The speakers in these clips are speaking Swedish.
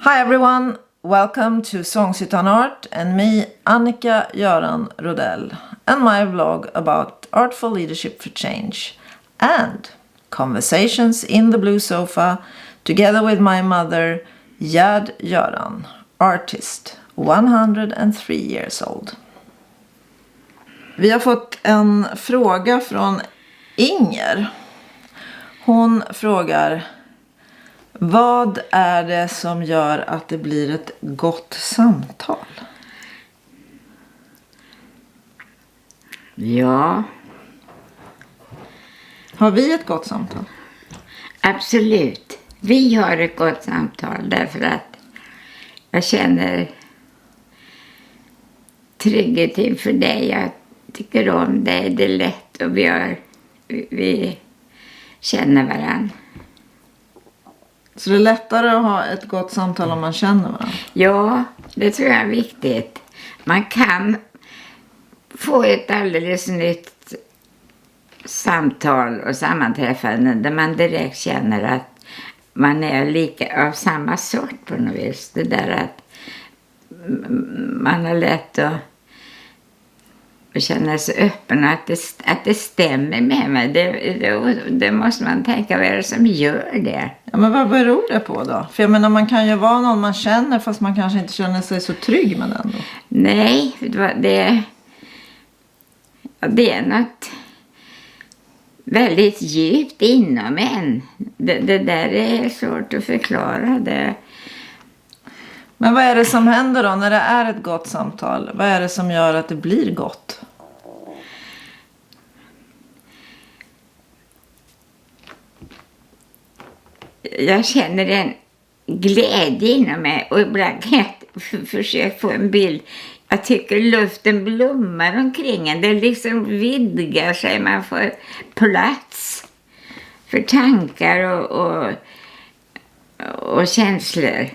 Hi everyone, welcome to Songs utan art and me, Annika Göran Rodell, and my vlog about artful leadership for change and conversations in the blue sofa together with my mother, Gerd Göran, artist, 103 years old. Vi har fått en fråga från Inger. Hon frågar: vad är det som gör att det blir ett gott samtal? Ja. Har vi ett gott samtal? Absolut. Vi har ett gott samtal därför att jag känner trygghet inför dig. Jag tycker om dig. Det är lätt och vi känner varandra. Så det är lättare att ha ett gott samtal om man känner varandra? Ja, det tror jag är viktigt. Man kan få ett alldeles nytt samtal och sammanträffande där man direkt känner att man är lika av samma sort på något vis. Det där att man har lätt att känna sig öppen och att det stämmer med mig. Det måste man tänka, vad är det som gör det? Ja, men vad beror det på då? För jag menar, man kan ju vara någon man känner fast man kanske inte känner sig så trygg med den då. Nej, det är något väldigt djupt inom en. Det där är svårt att förklara det. Men vad är det som händer då när det är ett gott samtal? Vad är det som gör att det blir gott? Jag känner en glädje inom mig och ibland kan jag försöka få en bild. Jag tycker luften blommar omkring en. Det liksom vidgar sig. Man får plats för tankar och känslor.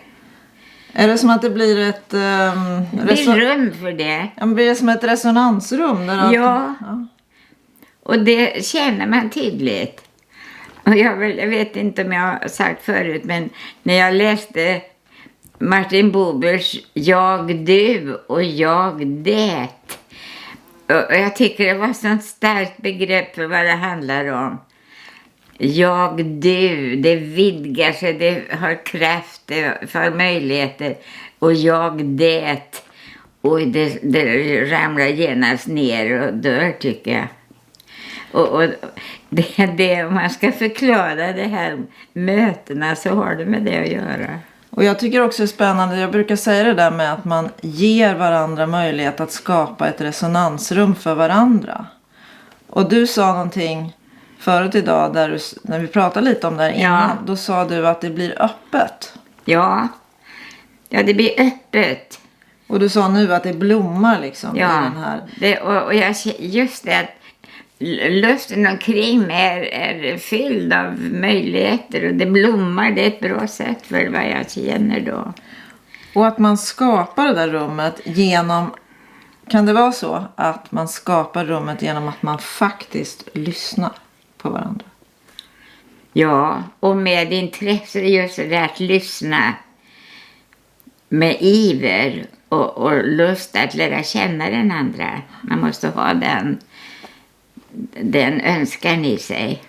Är det som att det blir ett... Det är rum för det. Ja, blir det som ett resonansrum? Där ja, och det känner man tydligt. Och jag vet inte om jag har sagt förut, men när jag läste Martin Bubers Jag, du och jag, det. Och jag tycker det var sånt starkt begrepp för vad det handlar om. Jag, du, det vidgar sig, det har kraft, det har möjligheter. Och jag, det. Och det ramlar genast ner och dör, tycker jag. Och det, om man ska förklara det här mötena så har det med det att göra. Och jag tycker också det är spännande, jag brukar säga det där med att man ger varandra möjlighet att skapa ett resonansrum för varandra. Och du sa någonting förut idag när vi pratade lite om det här innan, då sa du att det blir öppet. Ja, det blir öppet. Och du sa nu att det blommar liksom i den här. Och just det att luften omkring mig är fylld av möjligheter och det blommar, det är ett bra sätt för vad jag känner då. Och att man skapar det där rummet genom, kan det vara så att man skapar rummet genom att man faktiskt lyssnar på varandra? Ja, och med intresse just det att lyssna med iver och lust att lära känna den andra. Man måste ha den önskan i sig.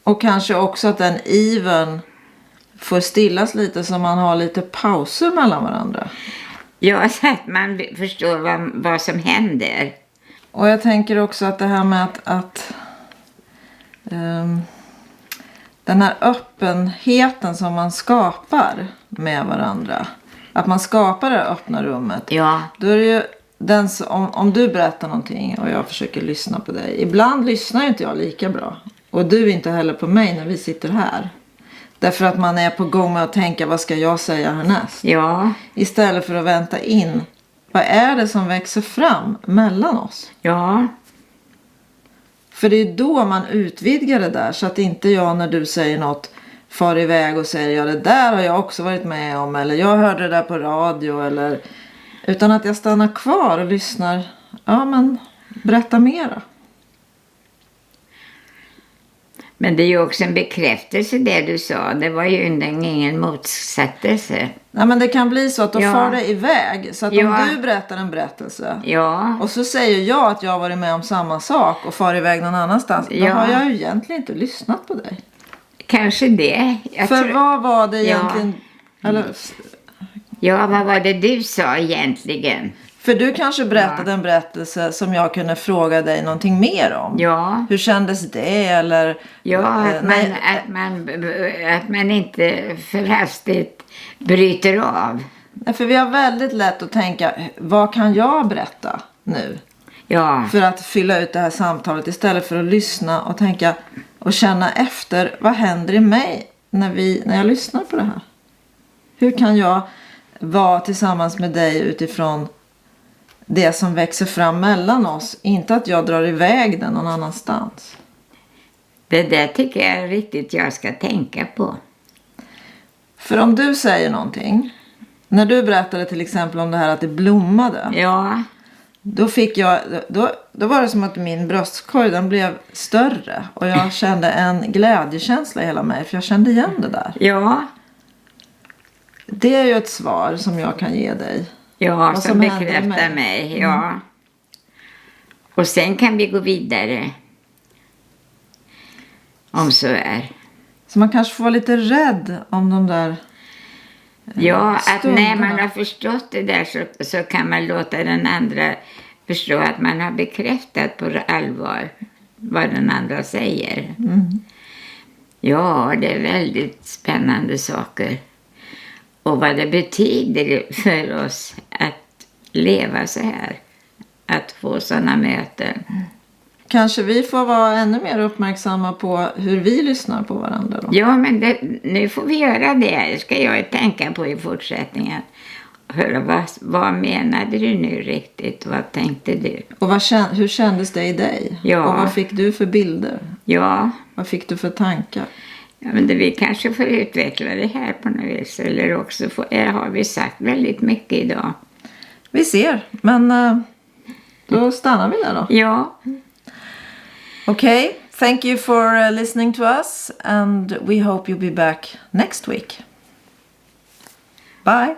Och kanske också att den ivern får stillas lite så man har lite pauser mellan varandra. Ja, så att man förstår vad som händer. Och jag tänker också att det här med att den här öppenheten som man skapar med varandra. Att man skapar det öppna rummet. Ja. Då är det ju om du berättar någonting och jag försöker lyssna på dig. Ibland lyssnar ju inte jag lika bra. Och du inte heller på mig när vi sitter här. Därför att man är på gång med att tänka, vad ska jag säga härnäst? Ja. Istället för att vänta in, vad är det som växer fram mellan oss? Ja. För det är då man utvidgar det där. Så att inte jag när du säger något far iväg och säger, ja det där har jag också varit med om. Eller jag hörde det där på radio. Eller, utan att jag stannar kvar och lyssnar. Ja men berätta mera. Men det är ju också en bekräftelse det du sa. Det var ju ingen motsättelse. Nej, men det kan bli så att då Ja. far det iväg. Så att Ja. om du berättar en berättelse. Ja, Och så säger jag att jag har varit med om samma sak och far iväg någon annanstans. Då Ja. har jag ju egentligen inte lyssnat på dig. kanske det. För vad var det Ja. egentligen? Eller, Ja, vad var det du sa egentligen? för du kanske berättade en berättelse som jag kunde fråga dig någonting mer om. Ja, Hur kändes det? Eller, ja nej, att man inte för hastigt bryter av. för vi har väldigt lätt att tänka, vad kan jag berätta nu? Ja, För att fylla ut det här samtalet istället för att lyssna och tänka och känna efter, vad händer i mig när jag lyssnar på det här? Hur kan jag vara tillsammans med dig utifrån det som växer fram mellan oss? Inte att jag drar iväg den någon annanstans. det där tycker jag är riktigt jag ska tänka på. För om du säger någonting, när du berättade till exempel om det här att det blommade, Ja, då fick jag, då var det som att min bröstkorg den blev större och jag kände en glädjekänsla i hela mig, för jag kände igen det där. ja, Det är ju ett svar som jag kan ge dig. ja, Vad som som händer bekräftar mig. Ja. Och sen kan vi gå vidare. Om så är. Så man kanske får vara lite rädd om de där Ja, att stunderna. när man har förstått det där så kan man låta den andra förstå att man har bekräftat på allvar vad den andra säger. Ja, det är väldigt spännande saker. Och vad det betyder för oss att leva så här. Att få sådana möten. Kanske vi får vara ännu mer uppmärksamma på hur vi lyssnar på varandra då. Ja, men nu får vi göra det. Det ska jag tänka på i fortsättningen. Höra, vad menade du nu riktigt? Vad tänkte du? Och hur kändes det i dig? Ja. Och vad fick du för bilder? Ja, Vad fick du för tankar? ja men vi kanske får utveckla det här på något vis. Eller också har vi sagt väldigt mycket idag. Vi ser, men då stannar vi där då. Ja, Okay, thank you for listening to us and we hope you'll be back next week. Bye.